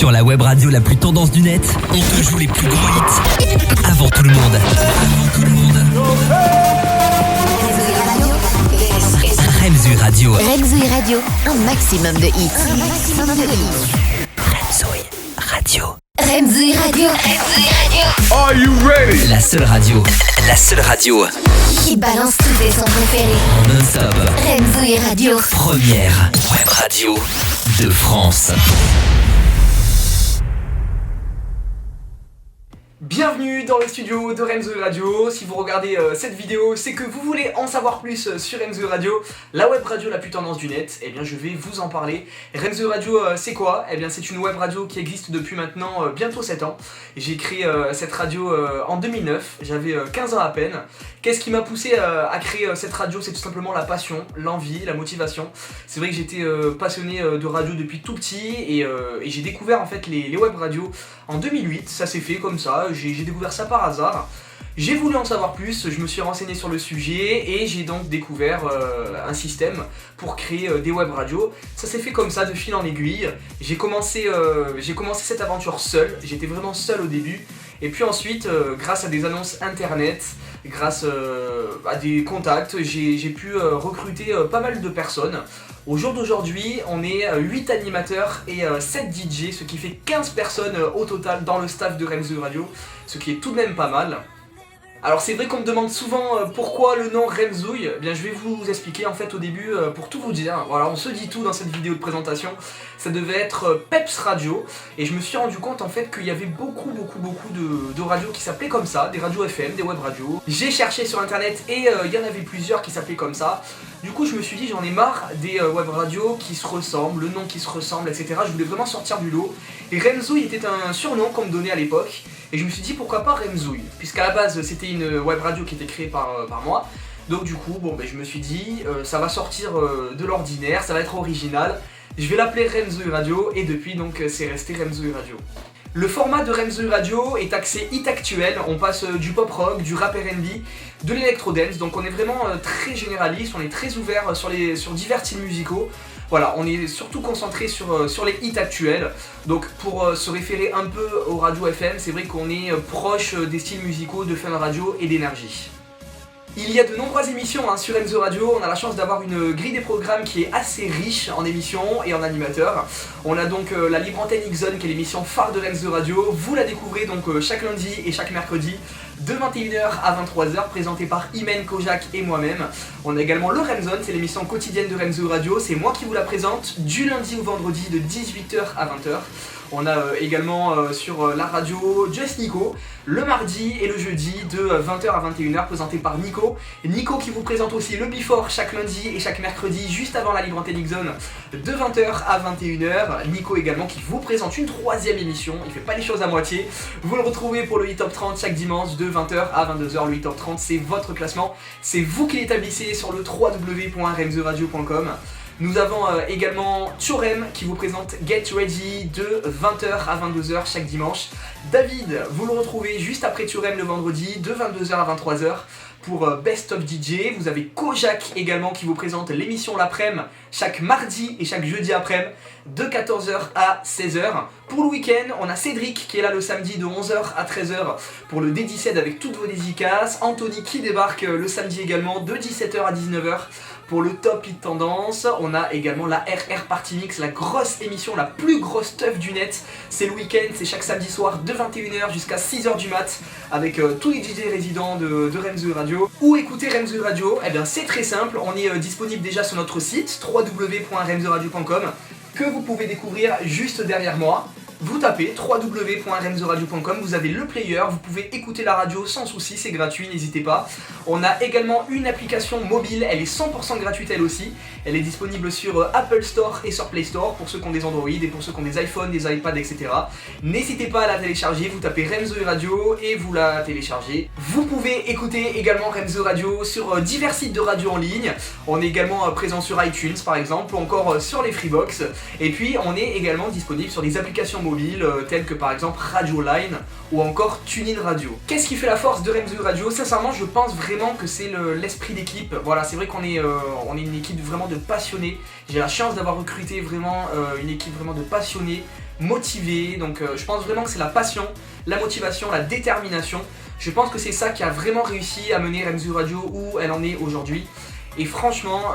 Sur la web radio la plus tendance du net, on te joue les plus gros hits avant tout le monde. Remzui Radio. Remzui Radio, un maximum de hits. Remzui Radio. Remzui Radio. Are you ready? La seule radio Qui balance tous tes sons préférés. en non-stop. Remzui Radio. Première web radio de France. Bienvenue dans le studio de Remzui Radio. Si vous regardez cette vidéo, c'est que vous voulez en savoir plus sur Remzui Radio, la web radio la plus tendance du net. Eh bien, je vais vous en parler. Remzui Radio, c'est quoi? Eh bien, c'est une web radio qui existe depuis maintenant bientôt 7 ans. J'ai créé cette radio en 2009, j'avais 15 ans à peine. Qu'est-ce qui m'a poussé à créer cette radio? C'est tout simplement la passion, l'envie, la motivation. C'est vrai que j'étais passionné de radio depuis tout petit et j'ai découvert en fait les web radios en 2008. Ça s'est fait comme ça, j'ai découvert ça par hasard. J'ai voulu en savoir plus, je me suis renseigné sur le sujet et j'ai donc découvert un système pour créer des web radios. Ça s'est fait comme ça, de fil en aiguille. J'ai commencé cette aventure seul, j'étais vraiment seul au début. Et puis ensuite, grâce à des annonces internet, grâce à des contacts, j'ai pu recruter pas mal de personnes. Au jour d'aujourd'hui, on est 8 animateurs et 7 DJ, ce qui fait 15 personnes au total dans le staff de Remzui Radio, ce qui est tout de même pas mal. Alors c'est vrai qu'on me demande souvent pourquoi le nom Remzui. Eh bien je vais vous expliquer en fait au début pour tout vous dire. Voilà, on se dit tout dans cette vidéo de présentation. Ça devait être Peps Radio et je me suis rendu compte en fait qu'il y avait beaucoup de radios qui s'appelaient comme ça, des radios FM, des web radios. J'ai cherché sur internet et il y en avait plusieurs qui s'appelaient comme ça. Du coup je me suis dit j'en ai marre des web radios qui se ressemblent, le nom qui se ressemble, etc. Je voulais vraiment sortir du lot. Et Remzui était un surnom qu'on me donnait à l'époque. Et je me suis dit pourquoi pas Remzui, puisqu'à la base c'était une web radio qui était créée par moi. Donc du coup je me suis dit ça va sortir de l'ordinaire, ça va être original. Je vais l'appeler Remzui Radio et depuis donc c'est resté Remzui Radio. Le format de Remzui Radio est axé hit actuel, on passe du pop rock, du rap R&B, de l'électro dance, donc on est vraiment très généraliste, on est très ouvert sur divers styles musicaux. Voilà, on est surtout concentré sur les hits actuels. Donc pour se référer un peu aux radios FM, c'est vrai qu'on est proche des styles musicaux de Fun Radio et d'Énergie. Il y a de nombreuses émissions sur Remzui Radio, on a la chance d'avoir une grille des programmes qui est assez riche en émissions et en animateurs. On a donc la Libre Antenne X-Zone qui est l'émission phare de Remzui Radio, vous la découvrez donc chaque lundi et chaque mercredi de 21h à 23h, présentée par Imen, Kojak et moi-même. On a également le Remzone, c'est l'émission quotidienne de Remzui Radio, c'est moi qui vous la présente du lundi au vendredi de 18h à 20h. On a également sur la radio Just Nico, le mardi et le jeudi de 20h à 21h, présenté par Nico. Nico qui vous présente aussi le Before chaque lundi et chaque mercredi, juste avant la Libre Antenne X-Zone, de 20h à 21h. Nico également qui vous présente une troisième émission, il fait pas les choses à moitié. Vous le retrouvez pour le Hit Top 30 chaque dimanche de 20h à 22h. Le Hit Top 30, c'est votre classement, c'est vous qui l'établissez sur le www.remzuiradio.com. Nous avons également Thorem qui vous présente Get Ready de 20h à 22h chaque dimanche. David, vous le retrouvez juste après Thorem le vendredi de 22h à 23h pour Best of DJ. Vous avez Kojak également qui vous présente l'émission l'après-midi chaque mardi et chaque jeudi après-midi de 14h à 16h. Pour le week-end, on a Cédric qui est là le samedi de 11h à 13h pour le D17 avec toutes vos dédicaces. Anthony qui débarque le samedi également de 17h à 19h. Pour le top hit tendance, on a également la RR Party Mix, la grosse émission, la plus grosse stuff du net. C'est le week-end, c'est chaque samedi soir de 21h jusqu'à 6h du mat avec tous les DJ résidents de Remzui Radio. Où écouter Remzui Radio? Eh bien c'est très simple, on est disponible déjà sur notre site www.remzuiradio.com que vous pouvez découvrir juste derrière moi. Vous tapez www.remzuiradio.com, vous avez le player, vous pouvez écouter la radio sans souci, c'est gratuit, n'hésitez pas. On a également une application mobile, elle est 100% gratuite elle aussi. Elle est disponible sur Apple Store et sur Play Store pour ceux qui ont des Android et pour ceux qui ont des iPhones, des iPads, etc. N'hésitez pas à la télécharger, vous tapez Remzui Radio et vous la téléchargez. Vous pouvez écouter également Remzui Radio sur divers sites de radio en ligne. On est également présent sur iTunes par exemple, ou encore sur les Freebox. Et puis on est également disponible sur des applications mobiles telles que par exemple Radio Line ou encore TuneIn Radio. Qu'est-ce qui fait la force de Remzui Radio? Sincèrement, je pense vraiment que c'est l'esprit d'équipe. Voilà, c'est vrai qu'on est une équipe vraiment de passionnés. J'ai la chance d'avoir recruté vraiment une équipe vraiment de passionnés, motivé. Donc je pense vraiment que c'est la passion, la motivation, la détermination. Je pense que c'est ça qui a vraiment réussi à mener Remzu Radio où elle en est aujourd'hui. Et franchement,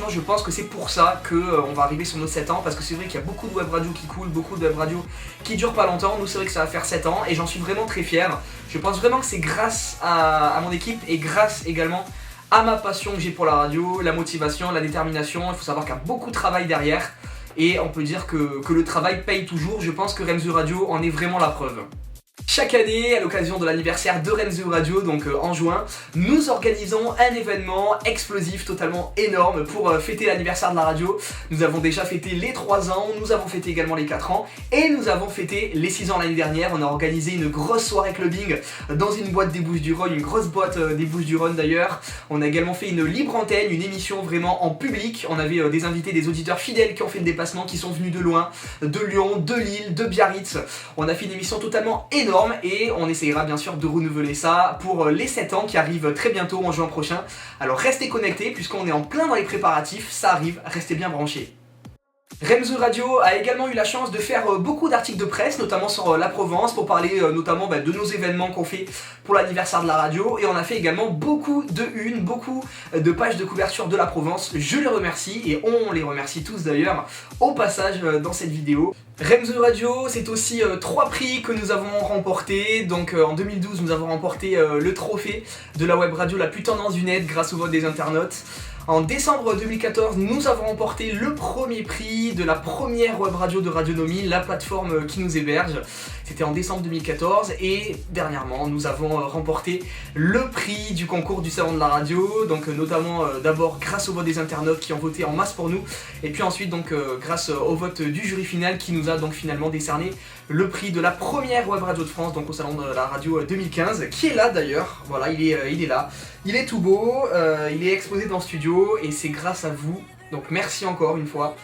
je pense que c'est pour ça qu'on va arriver sur nos 7 ans, parce que c'est vrai qu'il y a beaucoup de web radios qui coulent, beaucoup de web radios qui durent pas longtemps. Nous, c'est vrai que ça va faire 7 ans et j'en suis vraiment très fier. Je pense vraiment que c'est grâce à mon équipe et grâce également à ma passion que j'ai pour la radio, la motivation, la détermination. Il faut savoir qu'il y a beaucoup de travail derrière et on peut dire que le travail paye toujours. Je pense que Remzu Radio en est vraiment la preuve. Chaque année, à l'occasion de l'anniversaire de Remzu Radio, donc en juin, nous organisons un événement explosif, totalement énorme pour fêter l'anniversaire de la radio. Nous avons déjà fêté les 3 ans, nous avons fêté également les 4 ans et nous avons fêté les 6 ans l'année dernière. On a organisé une grosse soirée clubbing dans une boîte des Bouches-du-Rhône, une grosse boîte des Bouches-du-Rhône d'ailleurs. On a également fait une libre antenne, une émission vraiment en public. On avait des invités, des auditeurs fidèles qui ont fait le déplacement, qui sont venus de loin, de Lyon, de Lille, de Biarritz. On a fait une émission totalement énorme. Et on essayera bien sûr de renouveler ça pour les 7 ans qui arrivent très bientôt en juin prochain. Alors restez connectés puisqu'on est en plein dans les préparatifs, ça arrive, restez bien branchés. Remzu Radio a également eu la chance de faire beaucoup d'articles de presse, notamment sur la Provence, pour parler notamment de nos événements qu'on fait pour l'anniversaire de la radio. Et on a fait également beaucoup de unes, beaucoup de pages de couverture de la Provence. Je les remercie et on les remercie tous d'ailleurs au passage dans cette vidéo. Remzu Radio, c'est aussi 3 prix que nous avons remportés. Donc en 2012, nous avons remporté le trophée de la web radio la plus tendance du net grâce au vote des internautes. En décembre 2014, nous avons remporté le premier prix de la première web radio de Radionomie, la plateforme qui nous héberge. C'était en décembre 2014 et dernièrement, nous avons remporté le prix du concours du salon de la radio. Donc notamment d'abord grâce au vote des internautes qui ont voté en masse pour nous. Et puis ensuite donc grâce au vote du jury final qui nous a donc finalement décerné le prix de la première web radio de France, donc au salon de la radio 2015, qui est là d'ailleurs. Voilà, il est là. Il est tout beau, il est exposé dans le studio et c'est grâce à vous, donc merci encore une fois.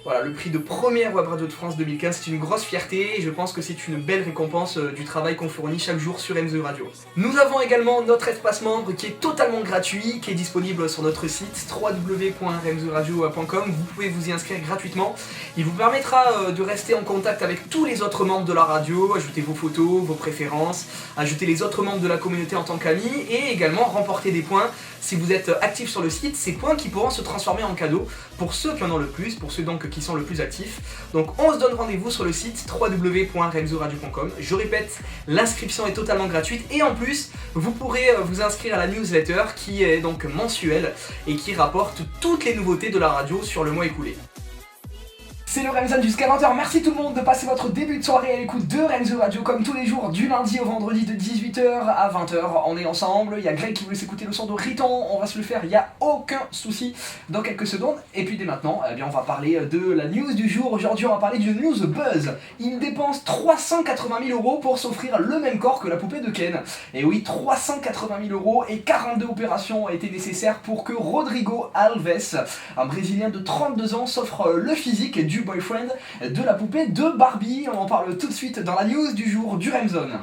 Voilà, le prix de première web radio de France 2015, c'est une grosse fierté et je pense que c'est une belle récompense du travail qu'on fournit chaque jour sur Remzu Radio. Nous avons également notre espace membre qui est totalement gratuit, qui est disponible sur notre site www.remzuradio.com. Vous pouvez vous y inscrire gratuitement. Il vous permettra de rester en contact avec tous les autres membres de la radio, ajouter vos photos, vos préférences, ajouter les autres membres de la communauté en tant qu'amis et également remporter des points si vous êtes actif sur le site, ces points qui pourront se transformer en cadeaux pour ceux qui en ont le plus, pour ceux donc qui sont le plus actifs. Donc on se donne rendez-vous sur le site www.remzuradio.com. Je répète, l'inscription est totalement gratuite et en plus vous pourrez vous inscrire à la newsletter qui est donc mensuelle et qui rapporte toutes les nouveautés de la radio sur le mois écoulé. C'est le Remzan jusqu'à 20h, merci tout le monde de passer votre début de soirée à l'écoute de Remzu Radio comme tous les jours du lundi au vendredi de 18h à 20h. On est ensemble, il y a Greg qui veut s'écouter le son de Riton, on va se le faire, il n'y a aucun souci dans quelques secondes. Et puis dès maintenant, eh bien, on va parler de la news du jour. Aujourd'hui on va parler d'une news buzz. Il dépense 380 000 € pour s'offrir le même corps que la poupée de Ken. Et oui, 380 000 € et 42 opérations ont été nécessaires pour que Rodrigo Alves, un Brésilien de 32 ans, s'offre le physique du boyfriend de la poupée de Barbie. On en parle tout de suite dans la news du jour du Remzone.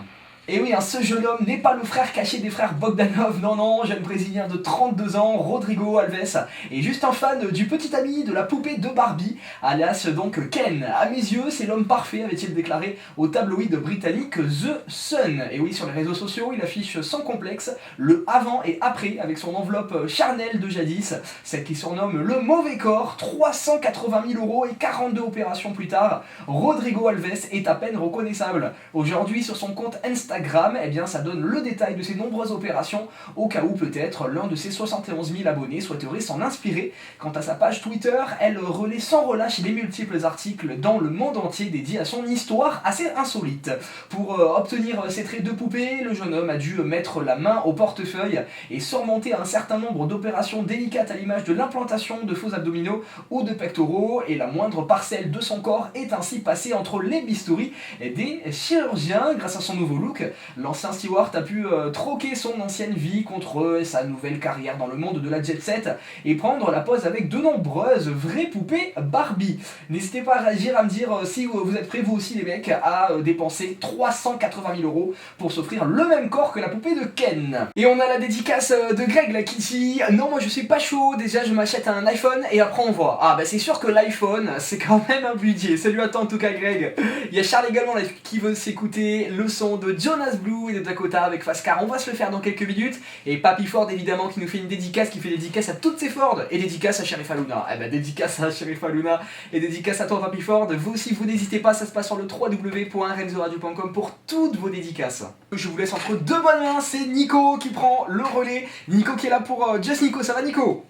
Et oui, ce jeune homme n'est pas le frère caché des frères Bogdanov, non, jeune brésilien de 32 ans, Rodrigo Alves, est juste un fan du petit ami de la poupée de Barbie, alias donc Ken. À mes yeux, c'est l'homme parfait, avait-il déclaré au tabloïd britannique The Sun. Et oui, sur les réseaux sociaux, il affiche sans complexe le avant et après avec son enveloppe charnelle de jadis, celle qui surnomme le mauvais corps. 380 000 € et 42 opérations plus tard, Rodrigo Alves est à peine reconnaissable. Aujourd'hui, sur son compte Instagram, eh bien, ça donne le détail de ses nombreuses opérations, au cas où peut-être l'un de ses 71 000 abonnés souhaiterait s'en inspirer. Quant à sa page Twitter, elle relaie sans relâche les multiples articles dans le monde entier dédiés à son histoire assez insolite. Pour obtenir ses traits de poupée, le jeune homme a dû mettre la main au portefeuille et surmonter un certain nombre d'opérations délicates à l'image de l'implantation de faux abdominaux ou de pectoraux, et la moindre parcelle de son corps est ainsi passée entre les bistouris des chirurgiens. Grâce à son nouveau look, donc, l'ancien steward a pu troquer son ancienne vie contre sa nouvelle carrière dans le monde de la jet set et prendre la pose avec de nombreuses vraies poupées Barbie. N'hésitez pas à réagir, à me dire si vous êtes prêts vous aussi les mecs à dépenser 380 000 € pour s'offrir le même corps que la poupée de Ken. Et on a la dédicace de Greg là qui dit non moi je suis pas chaud, déjà je m'achète un iPhone et après on voit. Ah bah c'est sûr que l'iPhone c'est quand même un budget. Salut à toi en tout cas Greg. Il y a Charles également là qui veut s'écouter le son de Jonas Blue et de Dakota avec Fascar. On va se le faire dans quelques minutes. Et Papy Ford évidemment qui nous fait une dédicace, qui fait dédicace à toutes ses Ford et dédicace à Sheriff Aluna. Eh bah dédicace à Sheriff Aluna et dédicace à toi Papy Ford. Vous aussi vous n'hésitez pas, ça se passe sur le www.renzoradio.com pour toutes vos dédicaces. Je vous laisse entre deux bonnes mains, c'est Nico qui prend le relais. Nico qui est là pour Just Nico, ça va Nico?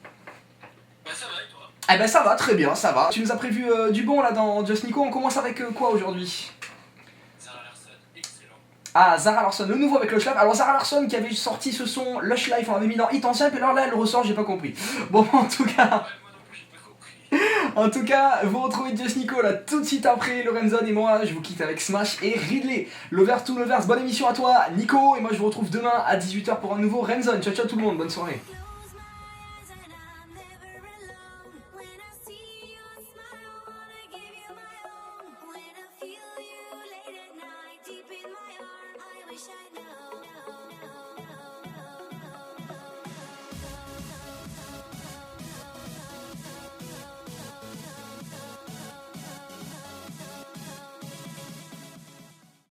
Bah ça va et toi? Eh ben ça va, très bien, ça va. Tu nous as prévu du bon là dans Just Nico, on commence avec quoi aujourd'hui? Zara Larsson, excellent. Ah, Zara Larsson, le nouveau avec Lush Life. Alors Zara Larsson qui avait sorti ce son Lush Life, on l'avait mis dans Hit Ancien, puis alors là elle le ressort, j'ai pas compris. Bon en tout cas... Ouais, moi non plus j'ai pas compris. En tout cas, vous retrouvez Just Nico là tout de suite après Lorenzo et moi, je vous quitte avec Smash et Ridley. Lovers to Lovers, bonne émission à toi Nico, et moi je vous retrouve demain à 18 h pour un nouveau Renzone. Ciao ciao tout le monde, bonne soirée.